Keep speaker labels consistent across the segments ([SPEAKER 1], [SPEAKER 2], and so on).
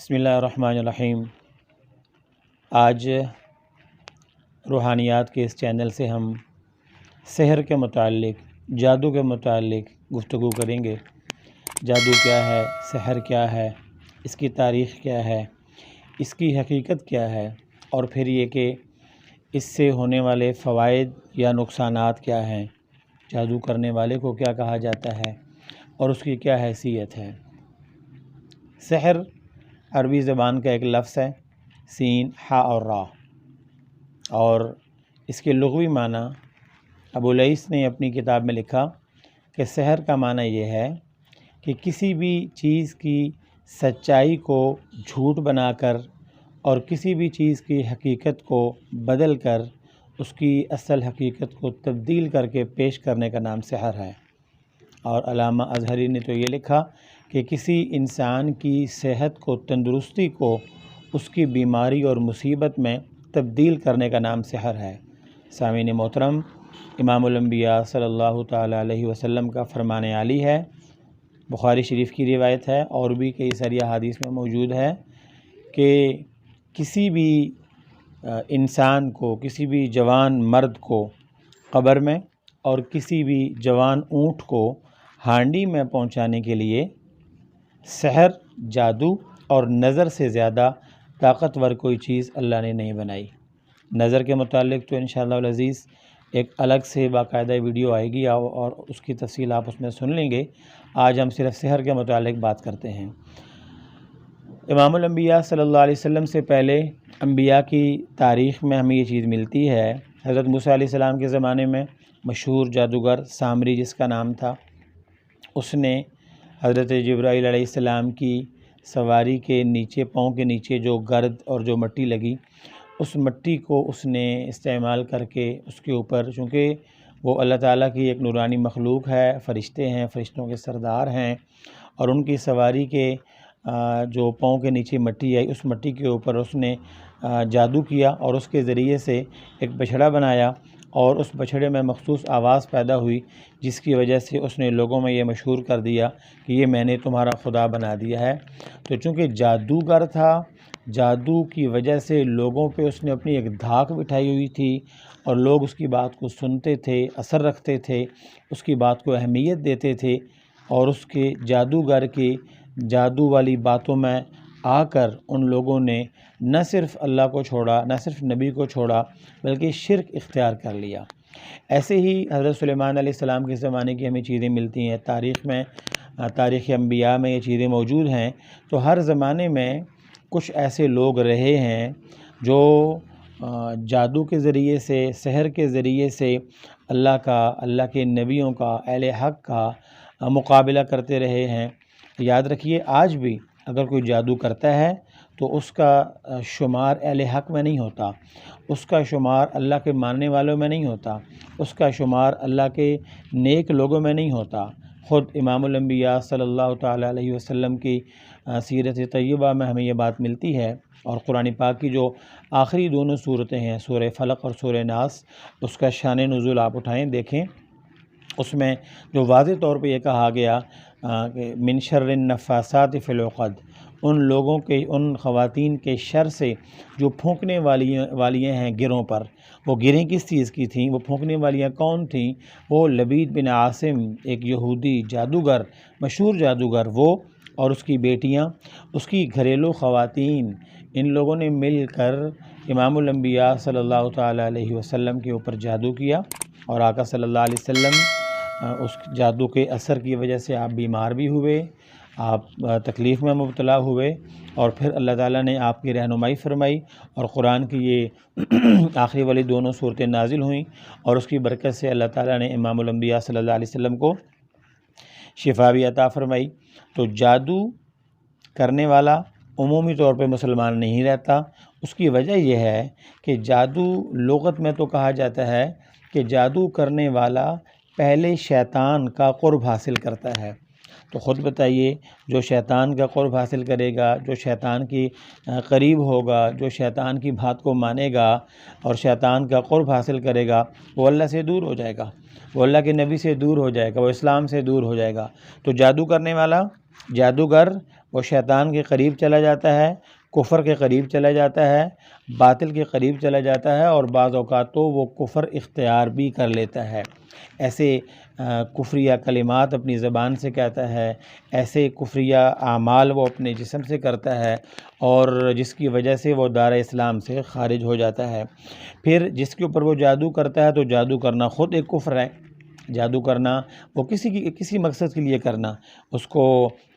[SPEAKER 1] بسم اللہ الرحمن الرحیم۔ آج روحانیات کے اس چینل سے ہم سحر کے متعلق، جادو کے متعلق گفتگو کریں گے۔ جادو کیا ہے، سحر کیا ہے، اس کی تاریخ کیا ہے، اس کی حقیقت کیا ہے، اور پھر یہ کہ اس سے ہونے والے فوائد یا نقصانات کیا ہیں، جادو کرنے والے کو کیا کہا جاتا ہے اور اس کی کیا حیثیت ہے۔ سحر عربی زبان کا ایک لفظ ہے، سین، ہا اور را، اور اس کے لغوی معنی ابو لیث نے اپنی کتاب میں لکھا کہ سحر کا معنی یہ ہے کہ کسی بھی چیز کی سچائی کو جھوٹ بنا کر اور کسی بھی چیز کی حقیقت کو بدل کر اس کی اصل حقیقت کو تبدیل کر کے پیش کرنے کا نام سحر ہے۔ اور علامہ اظہری نے تو یہ لکھا کہ کسی انسان کی صحت کو، تندرستی کو اس کی بیماری اور مصیبت میں تبدیل کرنے کا نام سحر ہے۔ سامعین محترم، امام الانبیاء صلی اللہ تعالیٰ علیہ وسلم کا فرمان عالی ہے، بخاری شریف کی روایت ہے اور بھی کئی ساری احادیث میں موجود ہے کہ کسی بھی انسان کو، کسی بھی جوان مرد کو قبر میں اور کسی بھی جوان اونٹ کو ہانڈی میں پہنچانے کے لیے سحر، جادو اور نظر سے زیادہ طاقتور کوئی چیز اللہ نے نہیں بنائی۔ نظر کے متعلق تو انشاءاللہ العزیز ایک الگ سے باقاعدہ ویڈیو آئے گی اور اس کی تفصیل آپ اس میں سن لیں گے۔ آج ہم صرف سحر کے متعلق بات کرتے ہیں۔ امام الانبیاء صلی اللہ علیہ وسلم سے پہلے انبیاء کی تاریخ میں ہمیں یہ چیز ملتی ہے۔ حضرت موسیٰ علیہ السلام کے زمانے میں مشہور جادوگر سامری جس کا نام تھا، اس نے حضرت جبرائیل علیہ السلام کی سواری کے نیچے، پاؤں کے نیچے جو گرد اور جو مٹی لگی، اس مٹی کو اس نے استعمال کر کے اس کے اوپر، چونکہ وہ اللہ تعالیٰ کی ایک نورانی مخلوق ہے، فرشتے ہیں، فرشتوں کے سردار ہیں، اور ان کی سواری کے جو پاؤں کے نیچے مٹی آئی، اس مٹی کے اوپر اس نے جادو کیا اور اس کے ذریعے سے ایک بچھڑا بنایا، اور اس بچھڑے میں مخصوص آواز پیدا ہوئی جس کی وجہ سے اس نے لوگوں میں یہ مشہور کر دیا کہ یہ میں نے تمہارا خدا بنا دیا ہے۔ تو چونکہ جادوگر تھا، جادو کی وجہ سے لوگوں پہ اس نے اپنی ایک دھاک بٹھائی ہوئی تھی اور لوگ اس کی بات کو سنتے تھے، اثر رکھتے تھے، اس کی بات کو اہمیت دیتے تھے، اور اس کے جادوگر کی جادو والی باتوں میں آ کر ان لوگوں نے نہ صرف اللہ کو چھوڑا، نہ صرف نبی کو چھوڑا، بلکہ شرک اختیار کر لیا۔ ایسے ہی حضرت سلیمان علیہ السلام کے زمانے کی ہمیں چیزیں ملتی ہیں، تاریخ میں، تاریخ انبیاء میں یہ چیزیں موجود ہیں۔ تو ہر زمانے میں کچھ ایسے لوگ رہے ہیں جو جادو کے ذریعے سے، سحر کے ذریعے سے اللہ کا، اللہ کے نبیوں کا، اہل حق کا مقابلہ کرتے رہے ہیں۔ یاد رکھیے، آج بھی اگر کوئی جادو کرتا ہے تو اس کا شمار اہل حق میں نہیں ہوتا، اس کا شمار اللہ کے ماننے والوں میں نہیں ہوتا، اس کا شمار اللہ کے نیک لوگوں میں نہیں ہوتا۔ خود امام الانبیاء صلی اللہ تعالیٰ علیہ وسلم کی سیرت طیبہ میں ہمیں یہ بات ملتی ہے، اور قرآن پاک کی جو آخری دونوں صورتیں ہیں، سورہ فلق اور سورہ ناس، اس کا شان نزول آپ اٹھائیں، دیکھیں، اس میں جو واضح طور پہ یہ کہا گیا کہ من شر النفاثات فی العقد، ان لوگوں کے، ان خواتین کے شر سے جو پھونکنے والیاں ہیں گروں پر۔ وہ گریں کس چیز کی تھیں، وہ پھونکنے والیاں کون تھیں؟ وہ لبید بن عاصم، ایک یہودی جادوگر، مشہور جادوگر، وہ اور اس کی بیٹیاں، اس کی گھریلو خواتین، ان لوگوں نے مل کر امام الانبیاء صلی اللہ تعالیٰ علیہ وسلم کے اوپر جادو کیا، اور آقا صلی اللہ علیہ وسلم اس جادو کے اثر کی وجہ سے آپ بیمار بھی ہوئے، آپ تکلیف میں مبتلا ہوئے، اور پھر اللہ تعالیٰ نے آپ کی رہنمائی فرمائی اور قرآن کی یہ آخری والی دونوں صورتیں نازل ہوئیں، اور اس کی برکت سے اللہ تعالیٰ نے امام الانبیاء صلی اللہ علیہ وسلم کو شفا بھی عطا فرمائی۔ تو جادو کرنے والا عمومی طور پہ مسلمان نہیں رہتا۔ اس کی وجہ یہ ہے کہ جادو لغت میں تو کہا جاتا ہے کہ جادو کرنے والا پہلے شیطان کا قرب حاصل کرتا ہے۔ تو تو خود بتائیے، جو شیطان کا قرب حاصل کرے گا، جو شیطان کی قریب ہوگا، جو شیطان کی بات کو مانے گا اور شیطان کا قرب حاصل کرے گا، وہ اللہ سے دور ہو جائے گا، وہ اللہ کے نبی سے دور ہو جائے گا، وہ اسلام سے دور ہو جائے گا۔ تو جادو کرنے والا، جادوگر، وہ شیطان کے قریب چلا جاتا ہے، کفر کے قریب چلا جاتا ہے، باطل کے قریب چلا جاتا ہے، اور بعض اوقات تو وہ کفر اختیار بھی کر لیتا ہے۔ ایسے کفریہ کلمات اپنی زبان سے کہتا ہے، ایسے کفریہ اعمال وہ اپنے جسم سے کرتا ہے، اور جس کی وجہ سے وہ دار اسلام سے خارج ہو جاتا ہے۔ پھر جس کے اوپر وہ جادو کرتا ہے، تو جادو کرنا خود ایک کفر ہے۔ جادو کرنا وہ کسی مقصد کے لیے کرنا، اس کو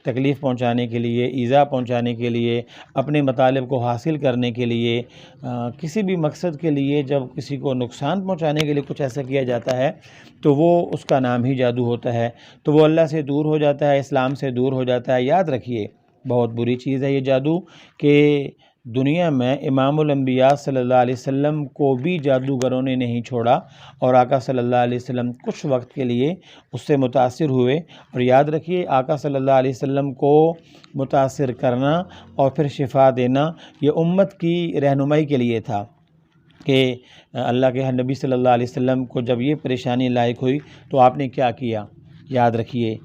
[SPEAKER 1] تکلیف پہنچانے کے لیے، ایذا پہنچانے کے لیے، اپنے مطالب کو حاصل کرنے کے لیے، کسی بھی مقصد کے لیے جب کسی کو نقصان پہنچانے کے لیے کچھ ایسا کیا جاتا ہے تو وہ اس کا نام ہی جادو ہوتا ہے۔ تو وہ اللہ سے دور ہو جاتا ہے، اسلام سے دور ہو جاتا ہے۔ یاد رکھیے، بہت بری چیز ہے یہ جادو، کہ دنیا میں امام الانبیاء صلی اللہ علیہ وسلم کو بھی جادوگروں نے نہیں چھوڑا، اور آقا صلی اللہ علیہ وسلم کچھ وقت کے لیے اس سے متاثر ہوئے۔ اور یاد رکھیے، آقا صلی اللہ علیہ وسلم کو متاثر کرنا اور پھر شفا دینا یہ امت کی رہنمائی کے لیے تھا، کہ اللہ کے نبی صلی اللہ علیہ وسلم کو جب یہ پریشانی لاحق ہوئی تو آپ نے کیا کیا۔ یاد رکھیے،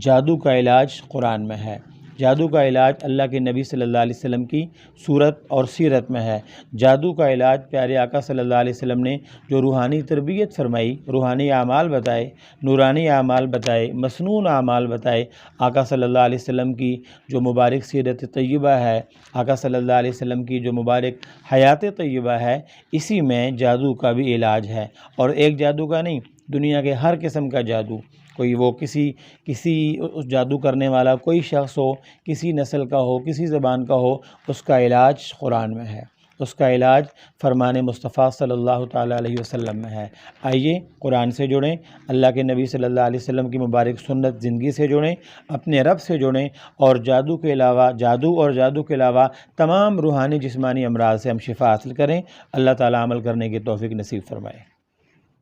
[SPEAKER 1] جادو کا علاج قرآن میں ہے، جادو کا علاج اللہ کے نبی صلی اللہ علیہ وسلم کی صورت اور سیرت میں ہے۔ جادو کا علاج پیارے آقا صلی اللہ علیہ وسلم نے جو روحانی تربیت فرمائی، روحانی اعمال بتائے، نورانی اعمال بتائے، مسنون اعمال بتائے، آقا صلی اللہ علیہ وسلم کی جو مبارک سیرت طیبہ ہے، آقا صلی اللہ علیہ وسلم کی جو مبارک حیات طیبہ ہے، اسی میں جادو کا بھی علاج ہے۔ اور ایک جادو کا نہیں، دنیا کے ہر قسم کا جادو، کوئی وہ کسی جادو کرنے والا کوئی شخص ہو، کسی نسل کا ہو، کسی زبان کا ہو، اس کا علاج قرآن میں ہے، اس کا علاج فرمان مصطفیٰ صلی اللہ تعالیٰ علیہ وسلم میں ہے۔ آئیے قرآن سے جڑیں، اللہ کے نبی صلی اللہ علیہ وسلم کی مبارک سنت زندگی سے جڑیں، اپنے رب سے جڑیں، اور جادو اور جادو کے علاوہ تمام روحانی جسمانی امراض سے ہم شفا حاصل کریں۔ اللہ تعالیٰ عمل کرنے کی توفیق نصیب فرمائے۔